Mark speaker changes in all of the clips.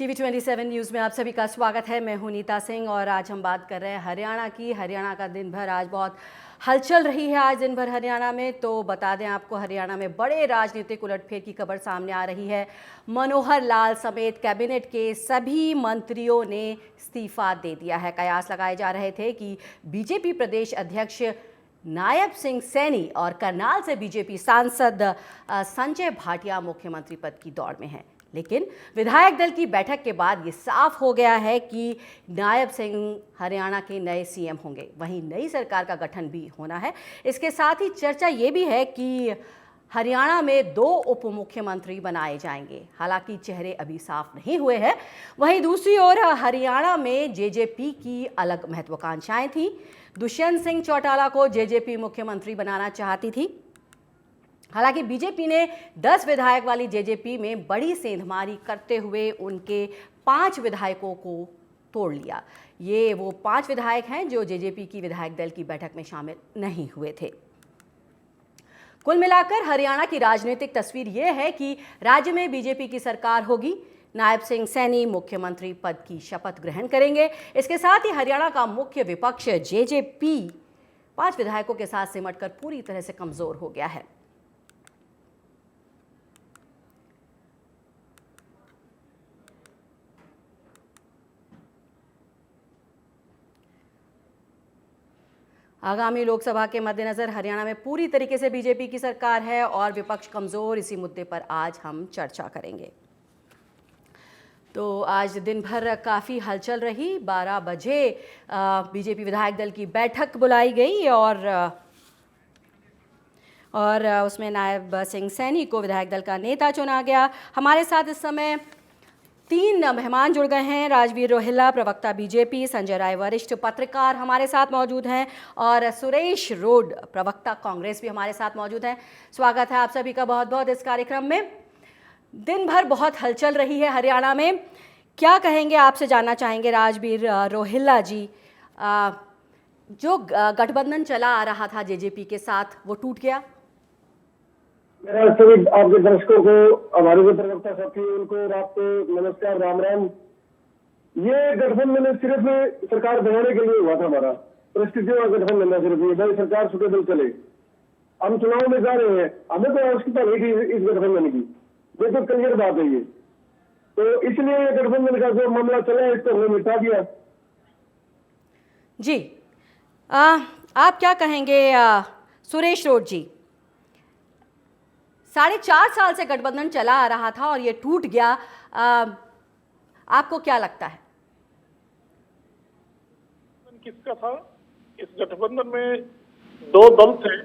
Speaker 1: TV27 news में आप सभी का स्वागत है। मैं हूं नीता सिंह और आज हम बात कर रहे हैं हरियाणा की। हरियाणा का दिन भर आज बहुत हलचल रही है। आज दिन भर हरियाणा में तो बता दें आपको, हरियाणा में बड़े राजनीतिक उलटफेर की खबर सामने आ रही है। मनोहर लाल समेत कैबिनेट के सभी मंत्रियों ने इस्तीफा दे दिया है। कयास लगाए जा रहे थे कि बीजेपी प्रदेश अध्यक्ष नायब सिंह सैनी और करनाल से बीजेपी सांसद संजय भाटिया मुख्यमंत्री पद की दौड़ में हैं। लेकिन विधायक दल की बैठक के बाद ये साफ हो गया है कि नायब सिंह हरियाणा के नए सीएम होंगे। वहीं नई सरकार का गठन भी होना है। इसके साथ ही चर्चा ये भी है कि हरियाणा में 2 उप मुख्यमंत्री बनाए जाएंगे। हालांकि चेहरे अभी साफ नहीं हुए हैं। वहीं दूसरी ओर हरियाणा में जेजेपी की अलग महत्वाकांक्षाएं थी। दुष्यंत सिंह चौटाला को जेजेपी मुख्यमंत्री बनाना चाहती थी। हालांकि बीजेपी ने 10 विधायक वाली जेजेपी में बड़ी सेंधमारी करते हुए उनके 5 विधायकों को तोड़ लिया। ये वो 5 विधायक हैं जो जेजेपी की विधायक दल की बैठक में शामिल नहीं हुए थे। कुल मिलाकर हरियाणा की राजनीतिक तस्वीर ये है कि राज्य में बीजेपी की सरकार होगी। नायब सिंह सैनी मुख्यमंत्री पद की शपथ ग्रहण करेंगे। इसके साथ ही हरियाणा का मुख्य विपक्ष जेजेपी 5 विधायकों के साथ सिमटकर पूरी तरह से कमजोर हो गया है। आगामी लोकसभा के मद्देनजर हरियाणा में पूरी तरीके से बीजेपी की सरकार है और विपक्ष कमजोर। इसी मुद्दे पर आज हम चर्चा करेंगे। तो आज दिन भर काफ़ी हलचल रही। 12 बजे बीजेपी विधायक दल की बैठक बुलाई गई और उसमें नायब सिंह सैनी को विधायक दल का नेता चुना गया। हमारे साथ इस समय 3 मेहमान जुड़ गए हैं। राजवीर रोहिल्ला, प्रवक्ता बीजेपी, संजय राय वरिष्ठ पत्रकार हमारे साथ मौजूद हैं और सुरेश रोड, प्रवक्ता कांग्रेस भी हमारे साथ मौजूद हैं। स्वागत है आप सभी का बहुत बहुत इस कार्यक्रम में। दिन भर बहुत हलचल रही है हरियाणा में। क्या कहेंगे, आपसे जानना चाहेंगे राजवीर रोहिल्ला जी। जो गठबंधन चला आ रहा था जेजेपी के साथ, वो टूट गया।
Speaker 2: मेरा सभी आपके दर्शकों को, हमारे जो प्रवक्ता साथी उनको रात को नमस्कार, राम राम। ये गठबंधन सिर्फ सरकार बनाने के लिए हुआ था। हमारा परिस्थितियों का गठबंधन है सिर्फ ये, भाई सरकार सुटेबल चले। हम चुनाव में जा रहे हैं, हमें कोई आवश्यकता नहीं थी इस गठबंधन की। ये तो क्लियर बात है ये। तो इसलिए ये गठबंधन का जो मामला चला है इसको हमने मिटा दिया।
Speaker 1: जी, आप क्या कहेंगे सुरेश रोड जी? 4.5 साल से गठबंधन चला आ रहा था और ये टूट गया। आपको क्या लगता है?
Speaker 3: किसका था? इस गठबंधन में 2 दल थे।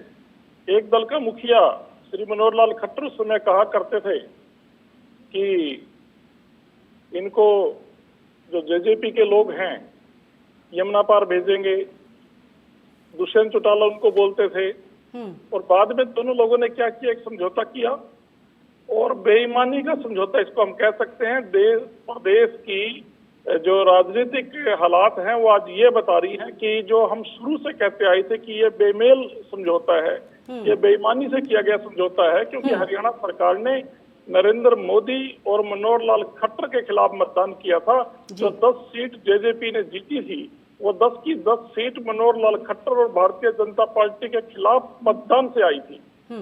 Speaker 3: एक दल का मुखिया श्री मनोहर लाल खट्टर उस समय कहा करते थे कि इनको जो जेजेपी के लोग हैं यमुना पार भेजेंगे। दुष्यंत चौटाला उनको बोलते थे। और बाद में दोनों लोगों ने क्या किया, एक समझौता किया और बेईमानी का समझौता इसको हम कह सकते हैं। देश प्रदेश की जो राजनीतिक हालात हैं वो आज ये बता रही हैं कि जो हम शुरू से कहते आए थे कि ये बेमेल समझौता है, ये बेईमानी से किया गया समझौता है। क्योंकि हरियाणा सरकार ने नरेंद्र मोदी और मनोहर लाल खट्टर के खिलाफ मतदान किया था। जो 10 सीट जेजेपी ने जीती थी, वो 10 की 10 सीट मनोहर लाल खट्टर और भारतीय जनता पार्टी के खिलाफ मतदान से आई थी।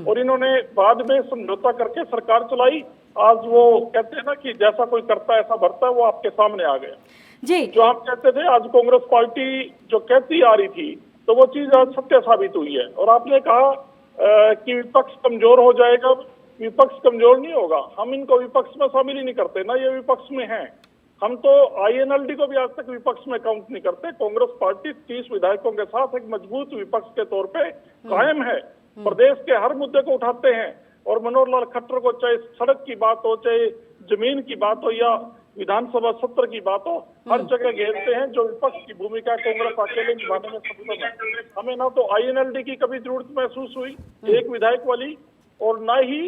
Speaker 3: और इन्होंने बाद में समझौता करके सरकार चलाई। आज वो कहते हैं ना कि जैसा कोई करता है ऐसा भरता है, वो आपके सामने आ गया
Speaker 1: जी।
Speaker 3: जो आप कहते थे, आज कांग्रेस पार्टी जो कहती आ रही थी तो वो चीज आज सत्य साबित हुई है। और आपने कहा कि विपक्ष कमजोर हो जाएगा। विपक्ष कमजोर नहीं होगा। हम इनको विपक्ष में शामिल ही नहीं करते, ना ये विपक्ष में है। हम तो आईएनएलडी को भी आज तक विपक्ष में काउंट नहीं करते। कांग्रेस पार्टी 30 विधायकों के साथ एक मजबूत विपक्ष के तौर पे कायम है। प्रदेश के हर मुद्दे को उठाते हैं और मनोहर लाल खट्टर को चाहे सड़क की बात हो, चाहे जमीन की बात हो या विधानसभा सत्र की बात हो, हर जगह घेरते हैं। जो विपक्ष की भूमिका कांग्रेस अकेले निभाने में सक्षम है। हमें ना तो आईएनएलडी की कभी जरूरत महसूस हुई एक विधायक वाली, और ना ही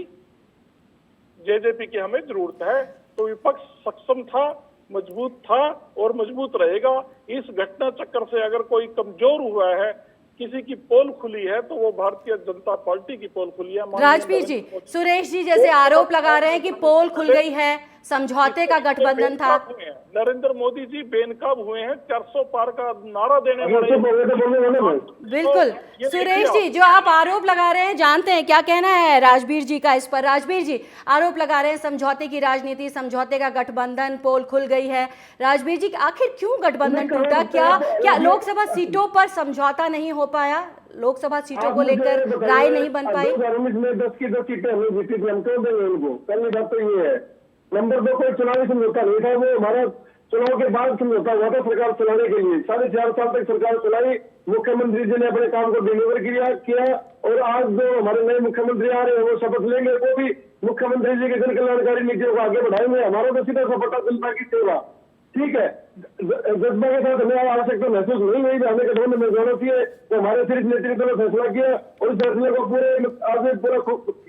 Speaker 3: जेजेपी की हमें जरूरत है। तो विपक्ष सक्षम था, मजबूत था और मजबूत रहेगा। इस घटना चक्कर से अगर कोई कमजोर हुआ है, किसी की पोल खुली है, तो वो भारतीय जनता पार्टी की पोल खुली है।
Speaker 1: राजवीर जी, सुरेश जी जैसे आरोप लगा रहे हैं कि पोल खुल गई है, समझौते का गठबंधन था।
Speaker 3: बेनकाब हुए हैं। नरेंद्र मोदी जी बेनकाब हुए हैं, 400 पार का नारा देने
Speaker 2: अगर
Speaker 3: वाले
Speaker 2: तो बोले तो बोलने वाले में
Speaker 1: बिल्कुल।
Speaker 3: तो ये
Speaker 1: सुरेश
Speaker 3: देखिए
Speaker 1: जी, जो आप आरोप लगा रहे हैं, जानते हैं क्या कहना है राजवीर जी का इस पर? राजवीर जी आरोप लगा रहे हैं समझौते की राजनीति, समझौते का गठबंधन, पोल खुल गई है। राजवीर जी आखिर क्यों गठबंधन टूटा? क्या लोकसभा सीटों पर समझौता नहीं हो पाया? लोकसभा सीटों को लेकर राय नहीं बन पाई?
Speaker 2: 2019 में 10 की 10 सीटें हमें जीती थी, हम क्यों देंगे उनको? पहली बात तो ये है। नंबर 2, कोई चुनावी समझौता नहीं था, वो हमारा चुनाव के बाद समझौता हुआ था सरकार चलाने के लिए। 4.5 साल तक सरकार चलाई, मुख्यमंत्री जी ने अपने काम को डिलीवर किया और आज जो हमारे नए मुख्यमंत्री आ रहे हैं वो शपथ लेंगे, वो भी मुख्यमंत्री जी के जन कल्याणकारी नीतियों को आगे बढ़ाएंगे। हमारा तो सीधा सपटा जनता की सेवा, ठीक है। जज्बा के साथ हमें आवश्यकता महसूस नहीं हुई, हमें गठबंधन में जाना चाहिए, तो हमारे शीर्ष नेतृत्व ने फैसला किया और इस फैसले को पूरे आज पूरा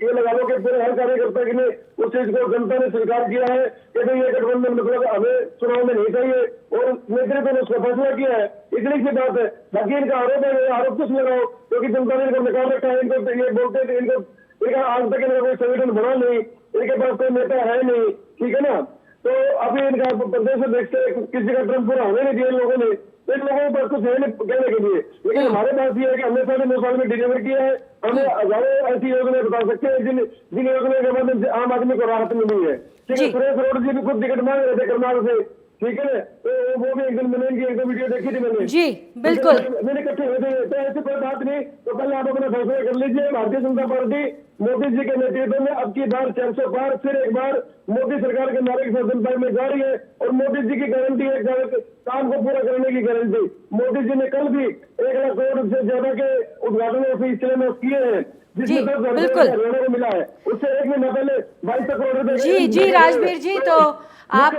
Speaker 2: ये लगा लो कि पूरे हर कार्यकर्ता के लिए उस चीज को जनता ने स्वीकार किया है कि नहीं, ये गठबंधन मतलब हमें चुनाव में नहीं चाहिए और नेतृत्व ने उसका फैसला किया है। इतनी सी बात है। बाकी इनका आरोप है, आरोप कुछ लगाओ, क्योंकि जनता ने इनको निकाल रखा है। इनको ये बोलते थे, इनका आज तक इनका कोई संगठन बना नहीं, इनके पास कोई नेता है नहीं, ठीक है ना। तो अभी इनका प्रदेश में देखते किसी का ट्रम्प पूरा होने नहीं दिया इन लोगों ने, इन लोगों के पास कुछ है नहीं कहने के लिए। लेकिन हमारे पास ये है कि हमने 9.5 साल में डिलीवर किया है। हमें हजारों ऐसी योजनाएं बता सकते हैं जिन योजनाओं के माध्यम से आम आदमी को राहत मिली है, ठीक है। सुरेश रोड जी भी खुद टिकट मांग रहे थे करनाल से, ठीक है। तो वो भी एक दिन मिलेंगे, एक दो वीडियो देखी थी मैंने
Speaker 1: जी बिल्कुल।
Speaker 2: मैंने इकट्ठे हुए थे, तो ऐसी कोई बात नहीं। तो पहले आप अपना फैसला कर लीजिए। भारतीय जनता पार्टी मोदी जी के नेतृत्व में अब की बार 400 पार, फिर एक बार मोदी सरकार के नारे के साथ जनता में जा रही है और मोदी जी की गारंटी है, काम को पूरा करने की गारंटी। मोदी जी ने कल भी 1 लाख करोड़ से ज्यादा के उद्घाटन ऑफिस किए हैं, जिसमें 10 हरियाणा को मिला है। उससे 1 महीना पहले 22 करोड़ रुपए।
Speaker 1: जी राजवीर जी, तो आप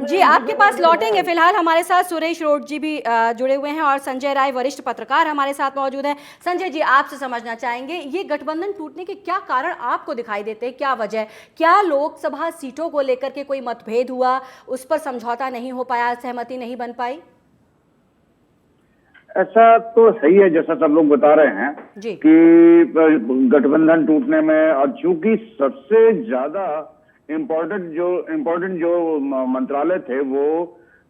Speaker 1: जी आपके पास लौटेंगे। फिलहाल हमारे साथ सुरेश रोड जी भी जुड़े हुए हैं और संजय राय वरिष्ठ पत्रकार हमारे साथ मौजूद है। संजय जी, आपसे समझना चाहेंगे ये गठबंधन टूटने के क्या कारण आपको दिखाई देते हैं, क्या वजह? क्या लोकसभा सीटों को लेकर के कोई मतभेद हुआ, उस पर समझौता नहीं हो पाया, सहमति नहीं बन पाई?
Speaker 4: ऐसा तो सही है जैसा सब लोग बता रहे हैं
Speaker 1: जी।
Speaker 4: कि गठबंधन टूटने में, और चूंकि सबसे ज्यादा इम्पोर्टेंट जो मंत्रालय थे वो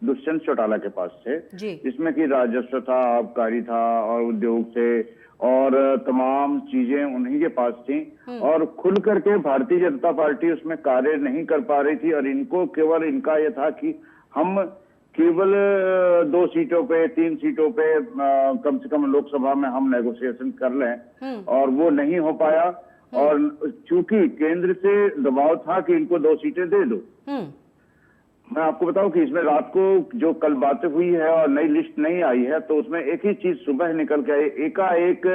Speaker 4: दुष्यंत चौटाला के पास थे, जिसमें कि राजस्व था, आबकारी था और उद्योग थे और तमाम चीजें उन्हीं के पास थी। और खुल करके भारतीय जनता पार्टी उसमें कार्य नहीं कर पा रही थी और इनको केवल इनका यह था कि हम केवल 2 सीटों पे 3 सीटों पे कम से कम लोकसभा में हम नेगोशिएशन कर लें, और वो नहीं हो पाया। और चूंकि केंद्र से दबाव था कि इनको 2 सीटें दे दो। मैं आपको बताऊं कि इसमें रात को जो कल बातें हुई है और नई लिस्ट नहीं आई है, तो उसमें एक ही चीज सुबह निकल के आई। एकाएक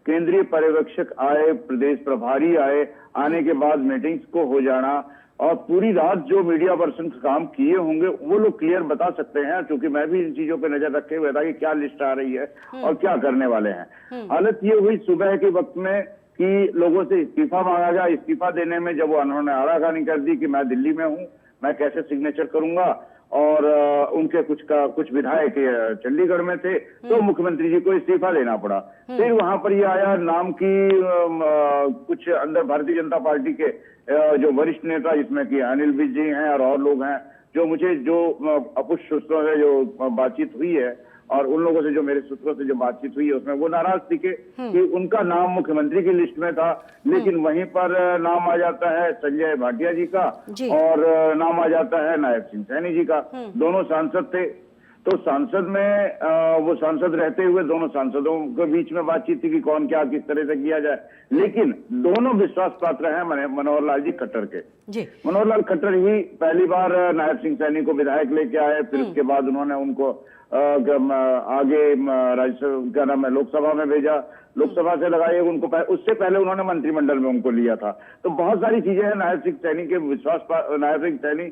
Speaker 4: केंद्रीय पर्यवेक्षक आए, प्रदेश प्रभारी आए, आने के बाद मीटिंग्स को हो जाना और पूरी रात जो मीडिया पर्सन काम किए होंगे वो लोग क्लियर बता सकते हैं, क्योंकि मैं भी इन चीजों पे नजर रखे हुए था कि क्या लिस्ट आ रही है और क्या करने वाले हैं। हालत ये हुई सुबह के वक्त में कि लोगों से इस्तीफा मांगा गया। इस्तीफा देने में जब वो उन्होंने आनाकानी कर दी कि मैं दिल्ली में हूं, मैं कैसे सिग्नेचर करूंगा, और उनके कुछ विधायक चंडीगढ़ में थे, तो मुख्यमंत्री जी को इस्तीफा देना पड़ा। फिर वहां पर ये आया नाम की कुछ अंदर भारतीय जनता पार्टी के जो वरिष्ठ नेता, जिसमें कि अनिल विज जी हैं और लोग हैं, जो मुझे जो अपुष्ट सूत्रों से जो बातचीत हुई है और उन लोगों से जो मेरे सूत्रों से जो बातचीत हुई है उसमें वो नाराज दिखे कि उनका नाम मुख्यमंत्री की लिस्ट में था, लेकिन वहीं पर नाम आ जाता है संजय भाटिया जी का और नाम आ जाता है नायब सिंह सैनी जी का। दोनों सांसद थे, तो सांसद में वो सांसद रहते हुए दोनों सांसदों के बीच में बातचीत थी कि कौन क्या किस तरह से किया जाए, लेकिन दोनों विश्वास पात्र हैं मनोहर लाल जी खट्टर के। मनोहर लाल खट्टर ही पहली बार नायब सिंह सैनी को विधायक लेके आए, फिर उसके बाद उन्होंने उनको आगे राज्यसभा क्या नाम है लोकसभा में भेजा, लोकसभा से लगाए उनको, उससे पहले उन्होंने मंत्रिमंडल में उनको लिया था। तो बहुत सारी चीजें हैं। नायब सिंह सैनी के नायब सिंह सैनी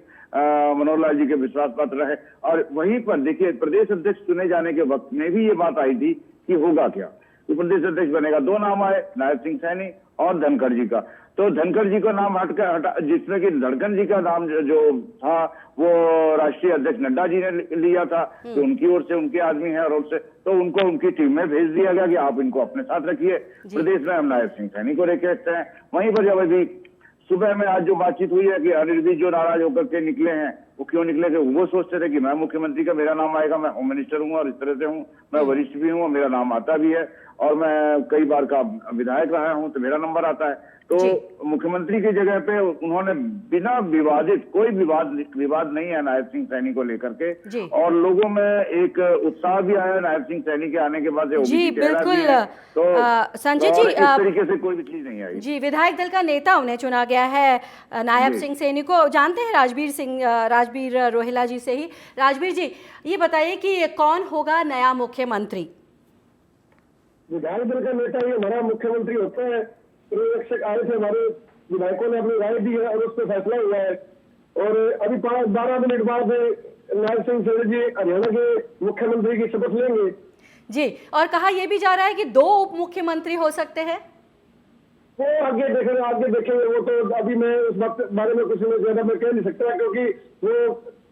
Speaker 4: मनोहर लाल जी के विश्वास पात्र रहे। और वहीं पर देखिए प्रदेश अध्यक्ष चुने जाने के वक्त में भी ये बात आई थी कि होगा क्या, तो प्रदेश अध्यक्ष बनेगा। 2 नाम आए, नायब सिंह सैनी और धनखड़ जी का। तो धनखड़ जी का नाम हटा, जिसमें कि धनखड़ जी का नाम जो था वो राष्ट्रीय अध्यक्ष नड्डा जी ने लिया था, तो उनकी ओर से उनके आदमी हैं और उससे तो उनको उनकी टीम में भेज दिया गया कि आप इनको अपने साथ रखिए, प्रदेश में हम नायब सिंह सैनी को लेके रखते हैं। वहीं पर जब अभी सुबह में आज जो बातचीत हुई है कि अनिल जो नाराज होकर के निकले हैं, वो क्यों निकले थे? वो सोचते थे कि मैं मुख्यमंत्री का मेरा नाम आएगा, मैं होम मिनिस्टर हूँ और इस तरह से हूँ, मैं वरिष्ठ भी हूँ और मेरा नाम आता भी है, और मैं कई बार का विधायक रहा हूँ तो मेरा नंबर आता है। तो मुख्यमंत्री की जगह पे उन्होंने बिना विवादित, कोई विवाद नहीं है नायब सिंह सैनी को लेकर के, और लोगों में एक उत्साह भी आया नायब सिंह सैनी के आने के बाद से।
Speaker 1: जी बिल्कुल।
Speaker 4: तो
Speaker 1: संजय जी,
Speaker 4: इस तरीके से कोई भी चीज नहीं आई।
Speaker 1: जी, विधायक दल का नेता उन्हें चुना गया है नायब सिंह सैनी को। जानते हैं राजबीर रोहिला जी से ही। राजबीर जी, ये बताइए कि कौन होगा नया मुख्यमंत्री?
Speaker 2: विधायक दल का नेता ये हमारा मुख्यमंत्री होता है। पर्यवेक्षक आए थे, हमारे विधायकों ने अपनी राय दी है और उस पर फैसला हुआ है। और अभी 12 मिनट बाद नायब सिंह सैनी जी हरियाणा के मुख्यमंत्री की शपथ लेंगे।
Speaker 1: जी, और कहा यह भी जा रहा है कि 2 उप मुख्यमंत्री हो सकते हैं।
Speaker 2: वो आगे देखेंगे। वो तो अभी मैं उस बारे में कुछ ज्यादा मैं कह नहीं सकता, क्योंकि वो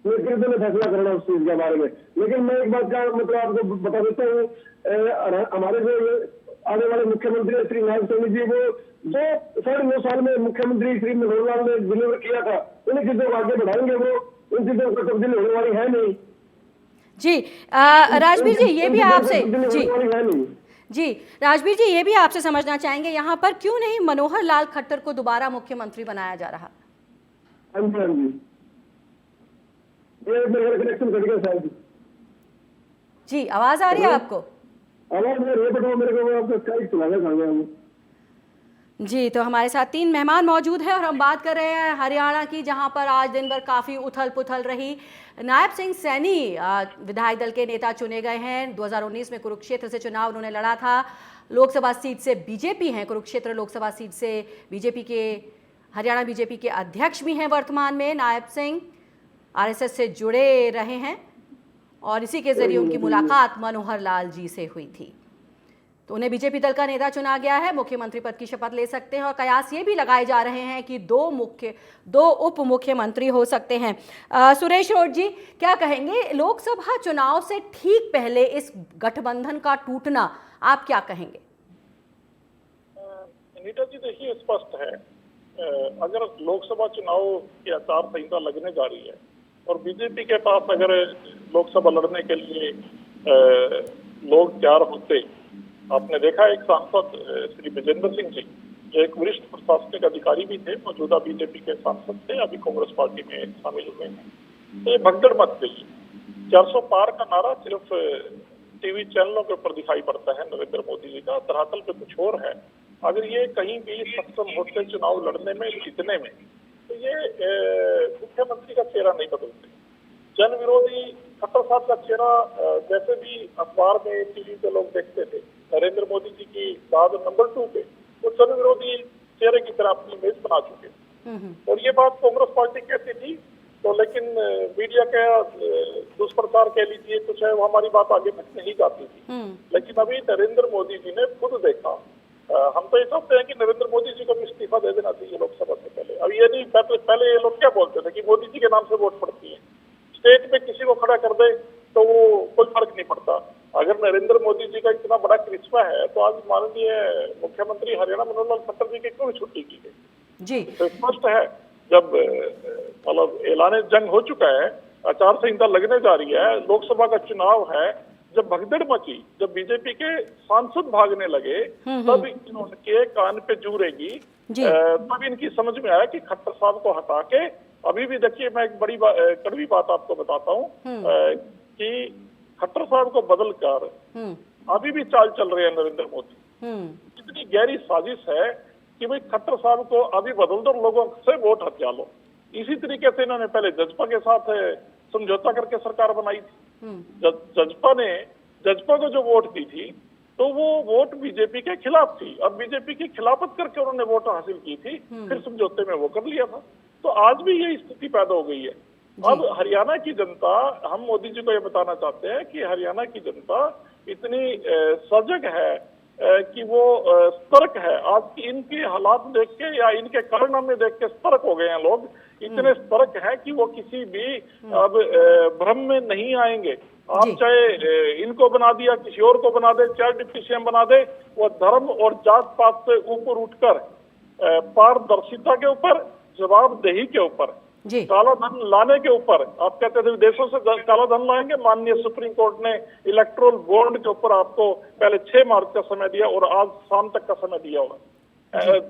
Speaker 2: नेतृत्व ने फैसला करना उस चीज के बारे में। लेकिन मैं एक बात का मतलब आपको बता देता हूँ, हमारे जो आने वाले मुख्यमंत्री श्री नायब सैनी जी, वो जो 9.5 साल में मुख्यमंत्री श्री मनोहर लाल ने डिलीवर किया था, उन्हीं चीजों को आगे बढ़ाएंगे। वो उन चीजों को तब्दील होने वाली है नहीं।
Speaker 1: जी राजबीर जी, ये भी आपसे राजबीर जी, ये भी आपसे समझना चाहेंगे यहाँ पर क्यों नहीं मनोहर लाल खट्टर को दोबारा मुख्यमंत्री बनाया जा रहा?
Speaker 2: हाँ जी, ये मेरा कनेक्शन कट गया शायद।
Speaker 1: जी, आवाज आ रही है आपको?
Speaker 2: आवाज मेरे को आपको स्काइप चलाना चाहूंगा।
Speaker 1: जी, तो हमारे साथ 3 मेहमान मौजूद हैं और हम बात कर रहे हैं हरियाणा की, जहां पर आज दिन भर काफ़ी उथल पुथल रही। नायब सिंह सैनी विधायक दल के नेता चुने गए हैं। 2019 में कुरुक्षेत्र से चुनाव उन्होंने लड़ा था। लोकसभा सीट से बीजेपी हैं, कुरुक्षेत्र लोकसभा सीट से बीजेपी के, हरियाणा बीजेपी के अध्यक्ष भी हैं वर्तमान में। नायब सिंह आरएसएस से जुड़े रहे हैं और इसी के जरिए उनकी मुलाकात मनोहर लाल जी से हुई थी, तो उन्हें बीजेपी दल का नेता चुना गया है। मुख्यमंत्री पद की शपथ ले सकते हैं और कयास ये भी लगाए जा रहे हैं कि 2 उप मुख्यमंत्री हो सकते हैं। सुरेश रोड जी, क्या कहेंगे लोकसभा चुनाव से ठीक पहले इस गठबंधन का टूटना, आप क्या कहेंगे?
Speaker 3: नीता जी, देखिए स्पष्ट है, अगर लोकसभा चुनाव की आचार संहिता लगने जा रही है और बीजेपी के पास अगर लोकसभा लड़ने के लिए लोग तैयार होते, आपने देखा एक सांसद श्री विजेंद्र सिंह जी, जो एक वरिष्ठ प्रशासनिक अधिकारी भी थे, मौजूदा बीजेपी के सांसद थे, अभी कांग्रेस पार्टी में शामिल हुए हैं, तो ये भगदड़ मच गई। 400 पार का नारा सिर्फ टीवी चैनलों के ऊपर दिखाई पड़ता है नरेंद्र मोदी जी का, धरातल पे कुछ और है। अगर ये कहीं भी सक्षम होते चुनाव लड़ने में, जीतने में, तो ये मुख्यमंत्री का चेहरा नहीं बदलते। जन विरोधी खट्टर साहब का चेहरा जैसे भी अखबार में, टीवी पे लोग देखते थे, नरेंद्र मोदी जी की बाद नंबर 2 पे वो जन विरोधी चेहरे की तरह अपनी इमेज बना चुके। और ये बात कांग्रेस पार्टी कहती थी, तो लेकिन मीडिया का दुष्प्रचार कह लीजिए कुछ है, वो हमारी बात आगे तक नहीं जाती थी। लेकिन अभी नरेंद्र मोदी जी ने खुद देखा, हम तो ये समझते हैं कि नरेंद्र मोदी जी को भी इस्तीफा दे देना चाहिए लोकसभा से पहले। अब ये नहीं, पहले ये लोग क्या बोलते थे कि मोदी जी के नाम से वोट पड़ती है, स्टेज पे किसी को खड़ा कर दे तो वो कोई फर्क नहीं पड़ता। अगर नरेंद्र मोदी जी का इतना बड़ा करिश्मा है, तो आज माननीय मुख्यमंत्री हरियाणा मनोहर लाल खट्टर जी की क्यों छुट्टी की गई?
Speaker 1: जी,
Speaker 3: तो स्पष्ट है, जब मतलब ऐलान जंग हो चुका है, आचार संहिता लगने जा रही है, लोकसभा का चुनाव है, जब भगदड़ मची, जब बीजेपी के सांसद भागने लगे, तब इनके कान पे जू रहेगी। तब इनकी समझ में आया कि खट्टर साहब को हटा के, अभी भी देखिए मैं एक बड़ी कड़वी बात आपको बताता हूँ कि खट्टर साहब को बदल कर अभी भी चाल चल रहे हैं नरेंद्र मोदी। इतनी गहरी साजिश है कि भाई खट्टर साहब को अभी बदल दो, लोगों से वोट हथिया लो। इसी तरीके से इन्होंने पहले जजपा के साथ समझौता करके सरकार बनाई थी। जजपा को जो वोट दी थी, तो वो वोट बीजेपी के खिलाफ थी। अब बीजेपी की खिलाफत करके उन्होंने वोट हासिल की थी, फिर समझौते में वो कर लिया था। तो आज भी यही स्थिति पैदा हो गई है। अब हरियाणा की जनता, हम मोदी जी को ये बताना चाहते हैं कि हरियाणा की जनता इतनी सजग है कि वो सतर्क है। आज की इनके हालात देख के या इनके कारनामे देख के सतर्क हो गए हैं लोग, इतने सतर्क है कि वो किसी भी अब भ्रम में नहीं आएंगे। आप चाहे इनको बना दिया, किसी और को बना दे, चाहे डिप्टी सीएम बना दे, वो धर्म और जात पात से ऊपर उठकर पारदर्शिता के ऊपर, जवाबदेही के ऊपर,
Speaker 1: जी
Speaker 3: काला धन लाने के ऊपर। आप कहते थे विदेशों से काला धन लाएंगे, माननीय सुप्रीम कोर्ट ने इलेक्ट्रोल बॉन्ड के ऊपर आपको पहले 6 मार्च का समय दिया और आज शाम तक का समय दिया हुआ।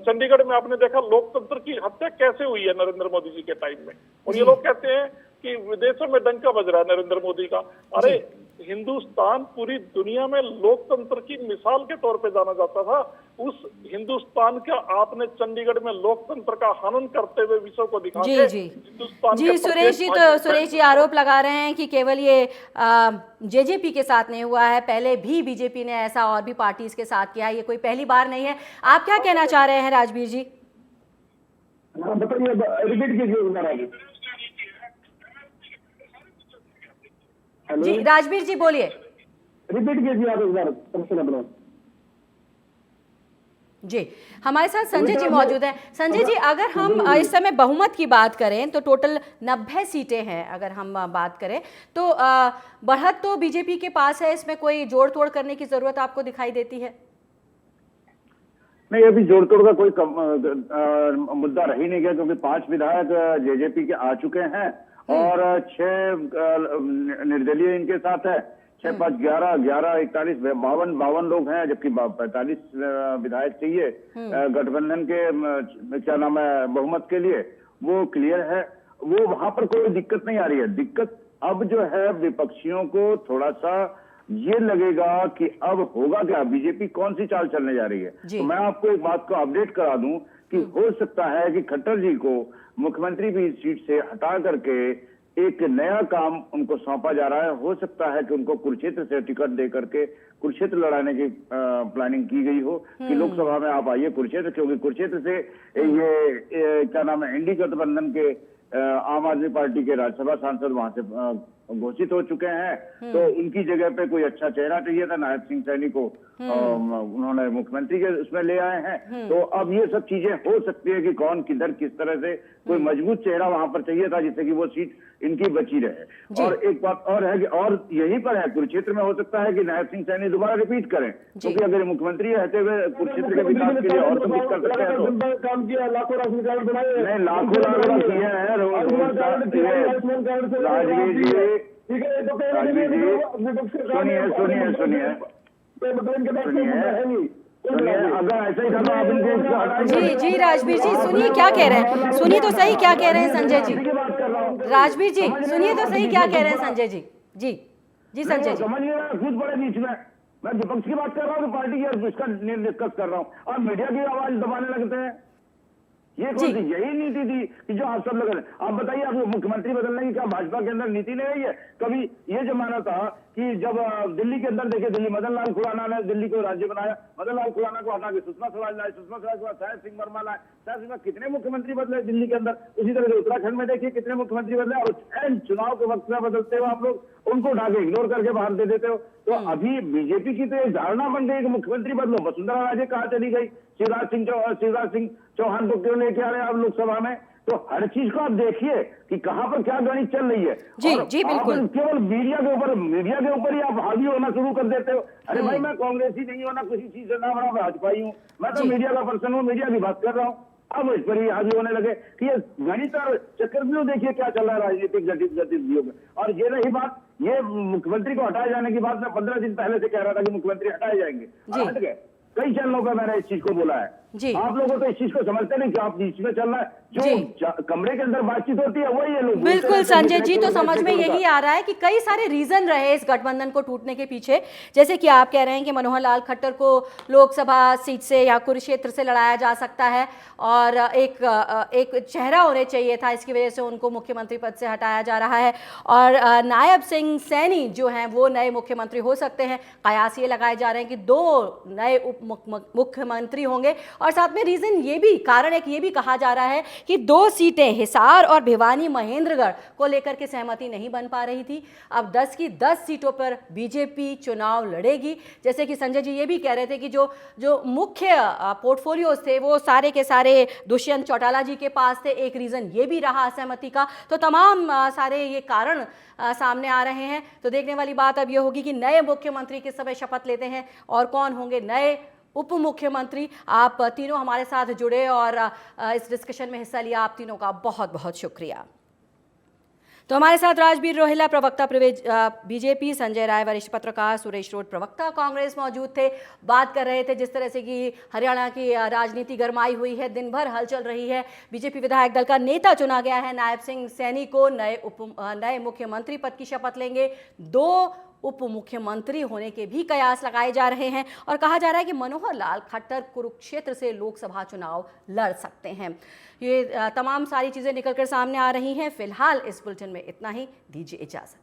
Speaker 3: चंडीगढ़ में आपने देखा लोकतंत्र की हत्या कैसे हुई है नरेंद्र मोदी जी के टाइम में, और ये लोग कहते हैं कि विदेशों में डंका बज रहा है नरेंद्र मोदी का। अरे हिंदुस्तान पूरी दुनिया में लोकतंत्र की मिसाल के तौर पे जाना जाता था। उस हिंदुस्तान का आपने चंडीगढ़ में लोकतंत्र का हनन करते हुए विश्व को दिखा
Speaker 1: जी
Speaker 3: के
Speaker 1: जी
Speaker 3: हिंदुस्तान
Speaker 1: जी
Speaker 3: के
Speaker 1: सुरेश जी, तो सुरेश जी आरोप लगा रहे हैं कि केवल ये जेजेपी के साथ नहीं हुआ है, पहले भी बीजेपी ने ऐसा और भी पार्टीज के साथ किया है, ये कोई पहली बार नहीं है। आप क्या कहना चाह रहे हैं राजवीर जी?
Speaker 2: हाँ बताइए, रिपीट कीजिए एक बार आगे।
Speaker 1: जी राजवीर जी बोलिए।
Speaker 2: रिपीट कीजिए आप एक बार प्रश्न अपना।
Speaker 1: जी हमारे साथ संजय जी मौजूद हैं। संजय जी, अगर हम इस समय बहुमत की बात करें तो टोटल 90 सीटें हैं। अगर हम बात करें तो बढ़त तो बीजेपी के पास है, इसमें कोई जोड़ तोड़ करने की जरूरत आपको दिखाई देती है?
Speaker 4: नहीं, अभी जोड़ तोड़ का कोई मुद्दा रह ही नहीं गया, क्योंकि 5 विधायक जेजेपी के आ चुके हैं और 6 निर्दलीय इनके साथ है। 6, 5, 11, 41, 52 लोग हैं, जबकि 45 विधायक चाहिए गठबंधन के क्या नाम है बहुमत के लिए। वो क्लियर है, वो वहां पर कोई दिक्कत नहीं आ रही है। दिक्कत अब जो है विपक्षियों को थोड़ा सा ये लगेगा कि अब होगा क्या, बीजेपी कौन सी चाल चलने जा रही है। तो मैं आपको एक बात को अपडेट करा दूं कि हो सकता है कि खट्टर जी को मुख्यमंत्री की सीट से हटा करके एक नया काम उनको सौंपा जा रहा है। हो सकता है कि उनको कुरुक्षेत्र से टिकट दे करके कुरुक्षेत्र लड़ाने की प्लानिंग की गई हो कि लोकसभा में आप आइए कुरुक्षेत्र, क्योंकि कुरुक्षेत्र से ये क्या नाम है इंडी गठबंधन के आम आदमी पार्टी के राज्यसभा सांसद वहां से घोषित हो चुके हैं। तो उनकी जगह पे कोई अच्छा चेहरा चाहिए था, नायब सिंह सैनी को उन्होंने मुख्यमंत्री के उसमें ले आए हैं। तो अब ये सब चीजें हो सकती है कि कौन किधर किस तरह से कोई मजबूत चेहरा वहां पर चाहिए था जिससे कि वो सीट इनकी बची रहे। और एक बात और है कि और यहीं पर है कुरुक्षेत्र में हो सकता है कि नायब सिंह सैनी दोबारा रिपीट करें, क्योंकि अगर मुख्यमंत्री रहते हुए कुरुक्षेत्र के विकास के लिए और तो कुछ कर सकते हैं। तो
Speaker 2: काम किया, लाखों राशन कार्ड बनाए,
Speaker 4: नहीं लाखों लाख किए हैं राजवीर जी।
Speaker 2: ठीक है, तो
Speaker 4: राजवीर जी सुनिए अगर ऐसा ही था तो आप इनके
Speaker 1: जी राजवीर जी सुनिए क्या कह रहे हैं, सुनिए तो सही क्या कह रहे हैं संजय जी। राजवीर जी सुनिए तो सही क्या कह रहे हैं संजय जी। जी संजय जी
Speaker 4: समझ लिया, खुद बड़े बीच में मैं विपक्ष की बात कर रहा हूँ तो पार्टी की इसका डिस्कस कर रहा हूँ और मीडिया की आवाज दबाने लगते हैं। ये कौन सी यही नीति थी कि जो आप सब लोग, आप बताइए आपको मुख्यमंत्री बदलने की क्या भाजपा के अंदर नीति नहीं रही है? कभी ये जमाना था कि जब दिल्ली के अंदर देखे, दिल्ली मदन लाल खुराना ने दिल्ली को राज्य बनाया, मदन लाल खुराना को हटा के सुषमा स्वराज लाए, सुषमा स्वराज के बाद शायद सिंह वर्मा लाए, शायद सिंह कितने मुख्यमंत्री बदले दिल्ली के अंदर। उसी तरह से उत्तराखंड में देखिए कितने मुख्यमंत्री बदले, और चुनाव के वक्त में बदलते हो आप लोग, उनको उठा के इग्नोर करके बाहर दे देते हो। तो अभी बीजेपी की तो एक धारणा बन गई कि मुख्यमंत्री बदलो। वसुंधरा राजे कहाँ चली गई, शिवराज सिंह चौहान को क्यों लेके आ रहे हैं आप लोकसभा में? तो हर चीज को आप देखिए कि कहां पर क्या गणित चल रही है।
Speaker 1: जी बिल्कुल।
Speaker 4: केवल मीडिया के ऊपर ही आप हावी होना शुरू कर देते हो। अरे भाई मैं कांग्रेसी नहीं हूं, ना किसी चीज से, ना बड़ा भाजपाई हूं, मैं तो मीडिया का पर्सन हूं, मीडिया की बात कर रहा हूं। अब इस पर ही हावी होने लगे कि ये गणित और चक्रव्यूह देखिए क्या चल रहा है राजनीतिक गतिविधियों में। और ये रही बात, ये मुख्यमंत्री को हटाए जाने की बात मैं 15 दिन पहले से कह रहा था कि मुख्यमंत्री हटाए जाएंगे, हट गए। कई चैनलों पर मैंने इस चीज को बोला है। आप लोगों तो इस चीज को समझते नहीं कि आप इसमें चल रहा है, जो कमरे के अंदर बातचीत होती है वही ये लोग।
Speaker 1: बिल्कुल संजय जी, तो समझ में यही आ रहा है कि कई सारे रीजन रहे इस गठबंधन को टूटने के पीछे। जैसे कि आप कह रहे हैं कि मनोहर लाल खट्टर को लोकसभा सीट से या कुरुक्षेत्र से लड़ाया जा सकता है और एक चेहरा होने चाहिए था, इसकी वजह से उनको मुख्यमंत्री पद से हटाया जा रहा है। और नायब सिंह सैनी जो हैं वो नए मुख्यमंत्री हो सकते हैं। कयास ये लगाए जा रहे हैं कि 2 नए उप मुख्यमंत्री होंगे। और साथ में रीजन ये भी, कारण एक ये भी कहा जा रहा है कि 2 सीटें हिसार और भिवानी महेंद्रगढ़ को लेकर के सहमति नहीं बन पा रही थी। अब 10 की 10 सीटों पर बीजेपी चुनाव लड़ेगी। जैसे कि संजय जी ये भी कह रहे थे कि जो मुख्य पोर्टफोलियोज थे वो सारे के सारे दुष्यंत चौटाला जी के पास थे। एक रीजन ये भी रहा असहमति का। तो तमाम सारे ये कारण सामने आ रहे हैं। तो देखने वाली बात अब ये होगी कि नए मुख्यमंत्री किस समय शपथ लेते हैं और कौन होंगे नए उप मुख्यमंत्री। आप तीनों हमारे साथ जुड़े और इस डिस्कशन में हिस्सा लिया, आप तीनों का बहुत बहुत शुक्रिया। तो हमारे साथ राजबीर रोहिला प्रवक्ता बीजेपी, संजय राय वरिष्ठ पत्रकार, सुरेश रोड प्रवक्ता कांग्रेस मौजूद थे। बात कर रहे थे जिस तरह से कि हरियाणा की राजनीति गरमाई हुई है, दिन भर हलचल रही है। बीजेपी विधायक दल का नेता चुना गया है। नायब सिंह सैनी को नए मुख्यमंत्री पद की शपथ लेंगे। 2 उप मुख्यमंत्री होने के भी कयास लगाए जा रहे हैं और कहा जा रहा है कि मनोहर लाल खट्टर कुरुक्षेत्र से लोकसभा चुनाव लड़ सकते हैं। ये तमाम सारी चीज़ें निकलकर सामने आ रही हैं। फिलहाल इस बुलेटिन में इतना ही। दीजिए इजाज़त।